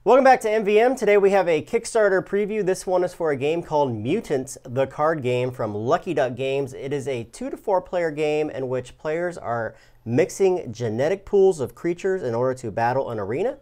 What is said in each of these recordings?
Welcome back to MVM. Today we have a Kickstarter preview. This one is for a game called Mutants, the card game from Lucky Duck Games. It is a 2 to 4 player game in which players are mixing genetic pools of creatures in order to battle an arena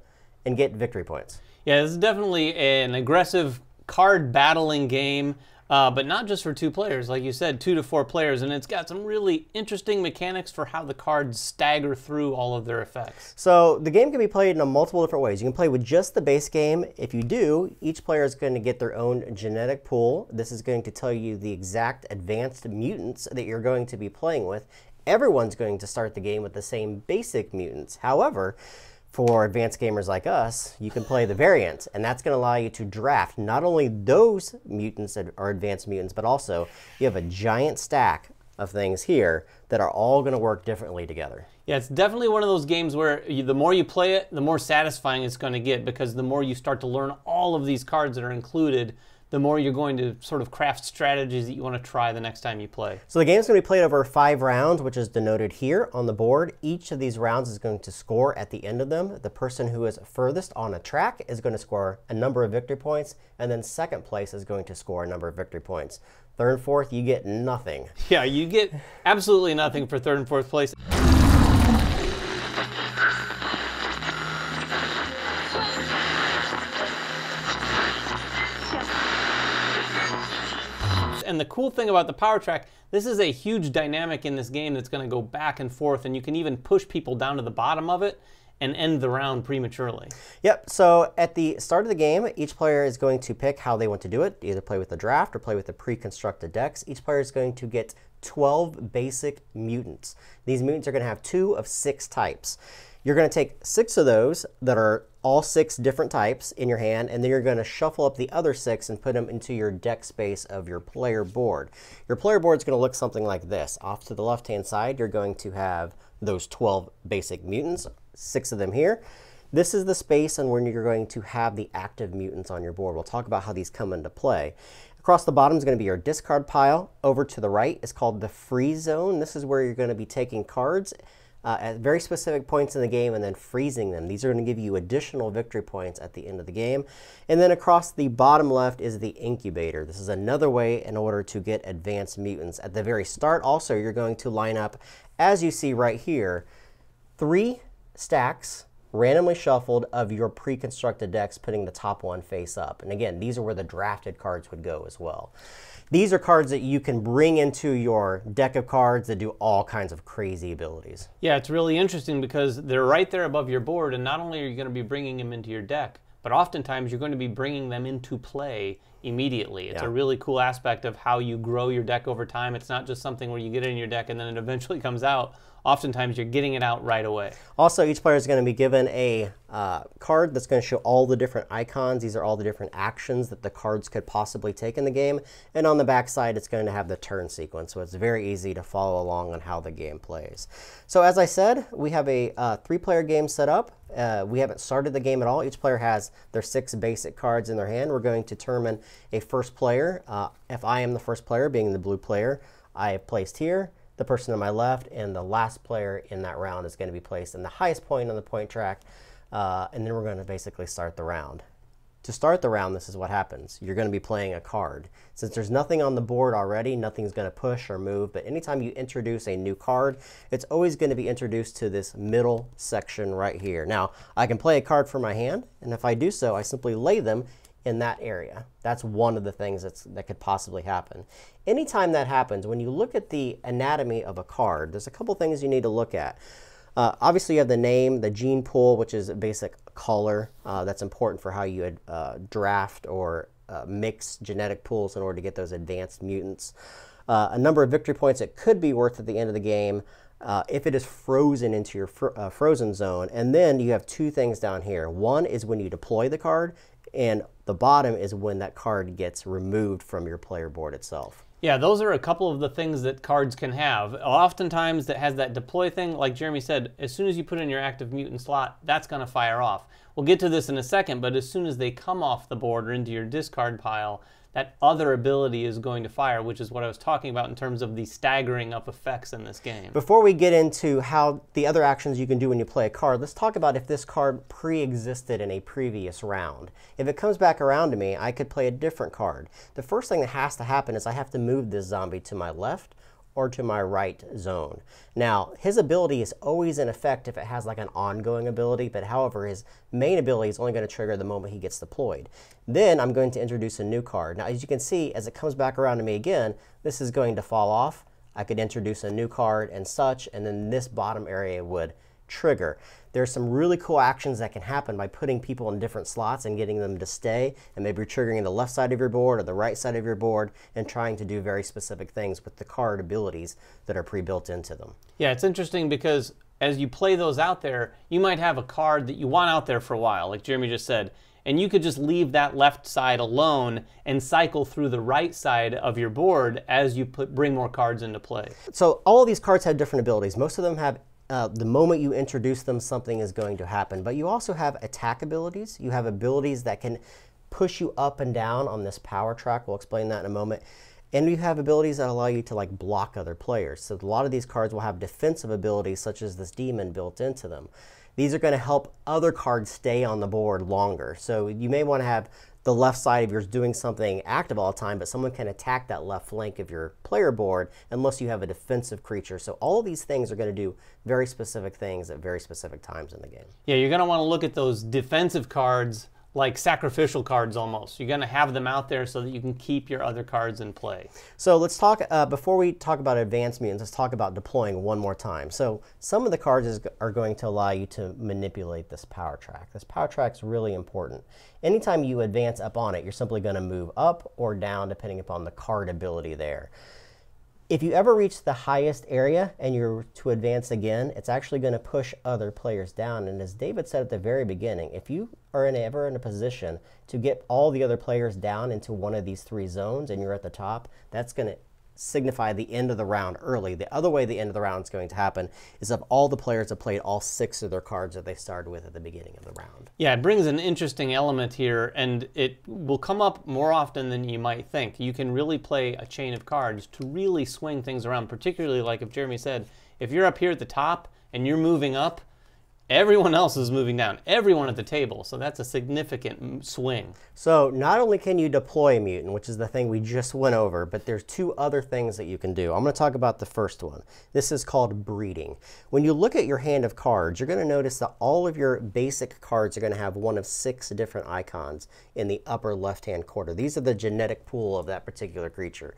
and get victory points. Yeah, this is definitely an aggressive card battling game, but not just for 2 players. Like you said, 2 to 4 players, and it's got some really interesting mechanics for how the cards stagger through all of their effects. So the game can be played in multiple different ways. You can play with just the base game. If you do, each player is going to get their own genetic pool. This is going to tell you the exact advanced mutants that you're going to be playing with. Everyone's going to start the game with the same basic mutants. However, for advanced gamers like us, you can play the variant, and that's going to allow you to draft not only those mutants that are advanced mutants, but also you have a giant stack of things here that are all going to work differently together. Yeah, it's definitely one of those games where the more you play it, the more satisfying it's going to get, because the more you start to learn all of these cards that are included, the more you're going to sort of craft strategies that you want to try the next time you play. So the game's going to be played over 5 rounds, which is denoted here on the board. Each of these rounds is going to score at the end of them. The person who is furthest on a track is going to score a number of victory points, and then second place is going to score a number of victory points. Third and fourth, you get nothing. Yeah, you get absolutely nothing for third and fourth place. And the cool thing about the power track, this is a huge dynamic in this game that's going to go back and forth, and you can even push people down to the bottom of it and end the round prematurely. Yep, so at the start of the game, each player is going to pick how they want to do it, either play with the draft or play with the pre-constructed decks. Each player is going to get 12 basic mutants. These mutants are going to have 2 of 6 types. You're going to take 6 of those that are all 6 different types in your hand, and then you're going to shuffle up the other 6 and put them into your deck space of your player board. Your player board is going to look something like this. Off to the left-hand side, you're going to have those 12 basic mutants, 6 of them here. This is the space on where you're going to have the active mutants on your board. We'll talk about how these come into play. Across the bottom is going to be your discard pile. Over to the right is called the freeze zone. This is where you're going to be taking cards at very specific points in the game and then freezing them. These are going to give you additional victory points at the end of the game. And then across the bottom left is the Incubator. This is another way in order to get advanced mutants. At the very start also, you're going to line up, as you see right here, 3 stacks randomly shuffled of your pre-constructed decks, putting the top one face up. And again, these are where the drafted cards would go as well. These are cards that you can bring into your deck of cards that do all kinds of crazy abilities. Yeah, it's really interesting because they're right there above your board, and not only are you going to be bringing them into your deck, but oftentimes you're going to be bringing them into play immediately. It's a really cool aspect of how you grow your deck over time. It's not just something where you get it in your deck and then it eventually comes out. Oftentimes you're getting it out right away. Also, each player is going to be given a card that's going to show all the different icons. These are all the different actions that the cards could possibly take in the game. And on the back side, it's going to have the turn sequence, so it's very easy to follow along on how the game plays. So as I said, we have a 3-player game set up. We haven't started the game at all. Each player has their 6 basic cards in their hand. We're going to determine a first player. If I am the first player, being the blue player, I have placed here. The person on my left, and the last player in that round is going to be placed in the highest point on the point track, and then we're going to basically start the round. To start the round, this is what happens. You're going to be playing a card. Since there's nothing on the board already, nothing's going to push or move, but anytime you introduce a new card, it's always going to be introduced to this middle section right here. Now, I can play a card from my hand, and if I do so, I simply lay them in that area. That's one of the things that could possibly happen. Anytime that happens, when you look at the anatomy of a card, there's a couple things you need to look at. Obviously, you have the name, the gene pool, which is a basic color. That's important for how you draft or mix genetic pools in order to get those advanced mutants. A number of victory points it could be worth at the end of the game if it is frozen into your frozen zone. And then you have 2 things down here. One is when you deploy the card, and the bottom is when that card gets removed from your player board itself. Yeah, those are a couple of the things that cards can have. Oftentimes that has that deploy thing, like Jeremy said, as soon as you put in your active mutant slot, that's going to fire off. We'll get to this in a second, but as soon as they come off the board or into your discard pile, that other ability is going to fire, which is what I was talking about in terms of the staggering of effects in this game. Before we get into how the other actions you can do when you play a card, let's talk about if this card pre-existed in a previous round. If it comes back around to me, I could play a different card. The first thing that has to happen is I have to move this zombie to my left or to my right zone. Now, his ability is always in effect if it has like an ongoing ability, but however, his main ability is only going to trigger the moment he gets deployed. Then I'm going to introduce a new card. Now, as you can see, as it comes back around to me again, this is going to fall off. I could introduce a new card and such, and then this bottom area would trigger. There's some really cool actions that can happen by putting people in different slots and getting them to stay, and maybe triggering the left side of your board or the right side of your board and trying to do very specific things with the card abilities that are pre-built into them. Yeah, it's interesting because as you play those out there, you might have a card that you want out there for a while, like Jeremy just said, and you could just leave that left side alone and cycle through the right side of your board as you bring more cards into play. So all of these cards have different abilities. Most of them have the moment you introduce them, something is going to happen. But you also have attack abilities. You have abilities that can push you up and down on this power track. We'll explain that in a moment. And you have abilities that allow you to like block other players. So a lot of these cards will have defensive abilities such as this demon built into them. These are going to help other cards stay on the board longer. So you may want to have the left side of yours doing something active all the time, but someone can attack that left flank of your player board unless you have a defensive creature. So all of these things are going to do very specific things at very specific times in the game. Yeah, you're going to want to look at those defensive cards like sacrificial cards almost. You're going to have them out there so that you can keep your other cards in play. So let's talk, before we talk about advanced mutants, let's talk about deploying one more time. So some of the cards are going to allow you to manipulate this power track. This power track is really important. Anytime you advance up on it, you're simply going to move up or down depending upon the card ability there. If you ever reach the highest area and you're to advance again, it's actually going to push other players down. And as David said at the very beginning, if you are ever in a position to get all the other players down into one of these three zones and you're at the top, that's going to signify the end of the round early. The other way the end of the round is going to happen is if all the players have played all 6 of their cards that they started with at the beginning of the round. Yeah, it brings an interesting element here, and it will come up more often than you might think. You can really play a chain of cards to really swing things around, particularly like if Jeremy said, if you're up here at the top and you're moving up, everyone else is moving down, everyone at the table, so that's a significant swing. So not only can you deploy a mutant, which is the thing we just went over, but there's 2 other things that you can do. I'm going to talk about the first one. This is called breeding. When you look at your hand of cards, you're going to notice that all of your basic cards are going to have one of 6 different icons in the upper left-hand corner. These are the genetic pool of that particular creature.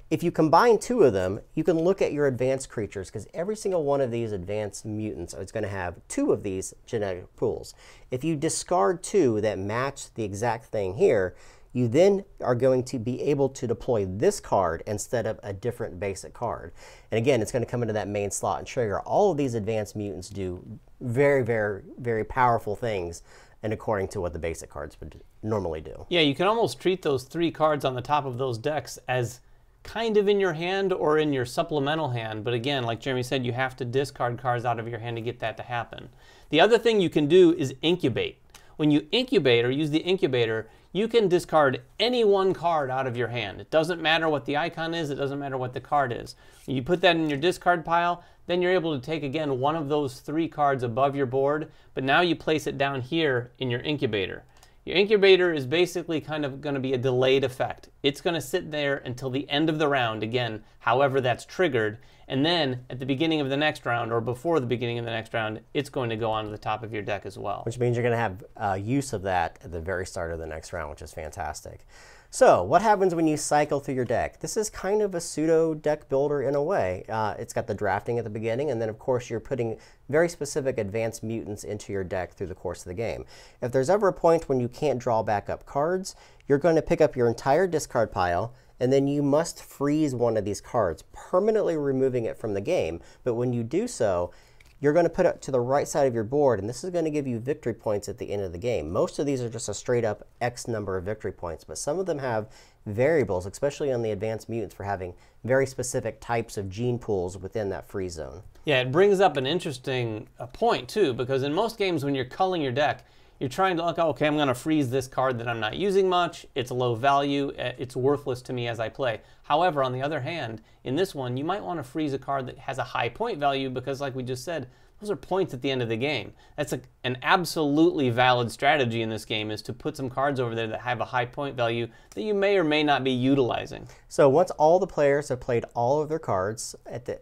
If you combine 2 of them, you can look at your advanced creatures because every single one of these advanced mutants is going to have 2 of these genetic pools. If you discard 2 that match the exact thing here, you then are going to be able to deploy this card instead of a different basic card. And again, it's going to come into that main slot and trigger. All of these advanced mutants do very, very, very powerful things, and according to what the basic cards would normally do. Yeah, you can almost treat those 3 cards on the top of those decks as kind of in your hand or in your supplemental hand, but again, like Jeremy said, you have to discard cards out of your hand to get that to happen. The other thing you can do is incubate. When you incubate or use the incubator, you can discard any one card out of your hand. It doesn't matter what the icon is, it doesn't matter what the card is. When you put that in your discard pile, then you're able to take again one of those 3 cards above your board, but now you place it down here in your incubator. Your incubator is basically kind of going to be a delayed effect. It's going to sit there until the end of the round, again, however that's triggered, and then at the beginning of the next round or before the beginning of the next round, it's going to go onto the top of your deck as well. Which means you're going to have use of that at the very start of the next round, which is fantastic. So what happens when you cycle through your deck? This is kind of a pseudo deck builder in a way. It's got the drafting at the beginning, and then of course you're putting very specific advanced mutants into your deck through the course of the game. If there's ever a point when you can't draw back up cards, you're going to pick up your entire discard pile, and then you must freeze one of these cards, permanently removing it from the game. But when you do so, you're going to put it to the right side of your board, and this is going to give you victory points at the end of the game. Most of these are just a straight up X number of victory points, but some of them have variables, especially on the advanced mutants, for having very specific types of gene pools within that free zone. Yeah, it brings up an interesting point too, because in most games when you're culling your deck, you're trying to look, okay, I'm going to freeze this card that I'm not using much. It's low value. It's worthless to me as I play. However, on the other hand, in this one, you might want to freeze a card that has a high point value because, like we just said, those are points at the end of the game. That's an absolutely valid strategy in this game, is to put some cards over there that have a high point value that you may or may not be utilizing. So once all the players have played all of their cards,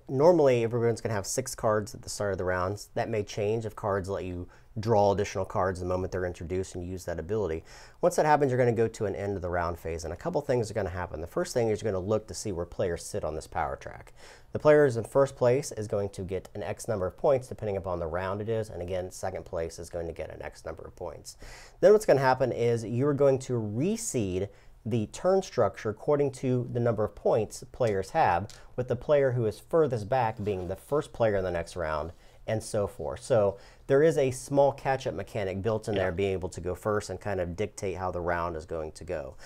normally everyone's going to have 6 cards at the start of the rounds. That may change if cards let you draw additional cards the moment they're introduced and use that ability. Once that happens, you're going to go to an end of the round phase, and a couple things are going to happen. The first thing is you're going to look to see where players sit on this power track. The players in first place is going to get an X number of points depending upon the round it is, and again, second place is going to get an X number of points. Then what's going to happen is you're going to reseed the turn structure according to the number of points players have, with the player who is furthest back being the first player in the next round, and so forth. So there is a small catch-up mechanic built in there, being able to go first and kind of dictate how the round is going to go.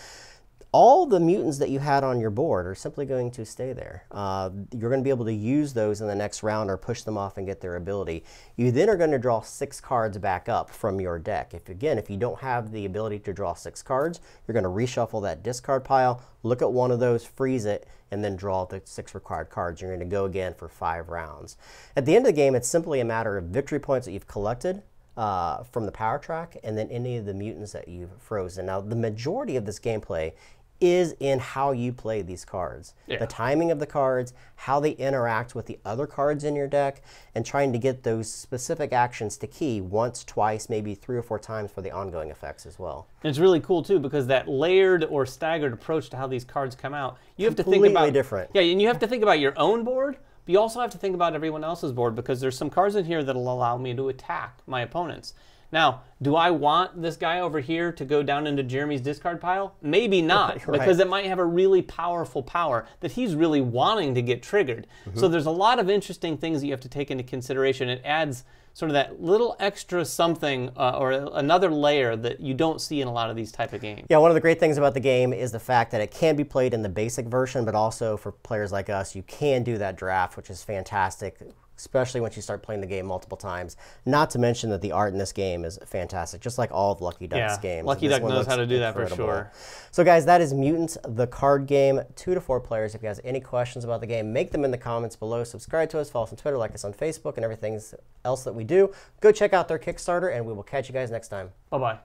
All the mutants that you had on your board are simply going to stay there. You're going to be able to use those in the next round or push them off and get their ability. You then are going to draw 6 cards back up from your deck. If you don't have the ability to draw 6 cards, you're going to reshuffle that discard pile, look at one of those, freeze it, and then draw the 6 required cards. You're going to go again for 5 rounds. At the end of the game, it's simply a matter of victory points that you've collected from the power track, and then any of the mutants that you've frozen. Now, the majority of this gameplay is in how you play these cards. The timing of the cards, how they interact with the other cards in your deck, and trying to get those specific actions to key once, twice, maybe 3 or 4 times for the ongoing effects as well. And it's really cool too, because that layered or staggered approach to how these cards come out, you have to think about completely different. Yeah, and you have to think about your own board, but you also have to think about everyone else's board, because there's some cards in here that'll allow me to attack my opponents. Now, do I want this guy over here to go down into Jeremy's discard pile? Maybe not, because it might have a really powerful power that he's really wanting to get triggered. So there's a lot of interesting things that you have to take into consideration. It adds sort of that little extra something or another layer that you don't see in a lot of these type of games. Yeah, one of the great things about the game is the fact that it can be played in the basic version, but also for players like us, you can do that draft, which is fantastic, especially once you start playing the game multiple times. Not to mention that the art in this game is fantastic, just like all of Lucky Duck's games. Lucky Duck knows how to do that for sure. So guys, that is Mutants, the card game, 2 to 4 players. If you guys have any questions about the game, make them in the comments below. Subscribe to us, follow us on Twitter, like us on Facebook, and everything else that we do. Go check out their Kickstarter, and we will catch you guys next time. Bye-bye.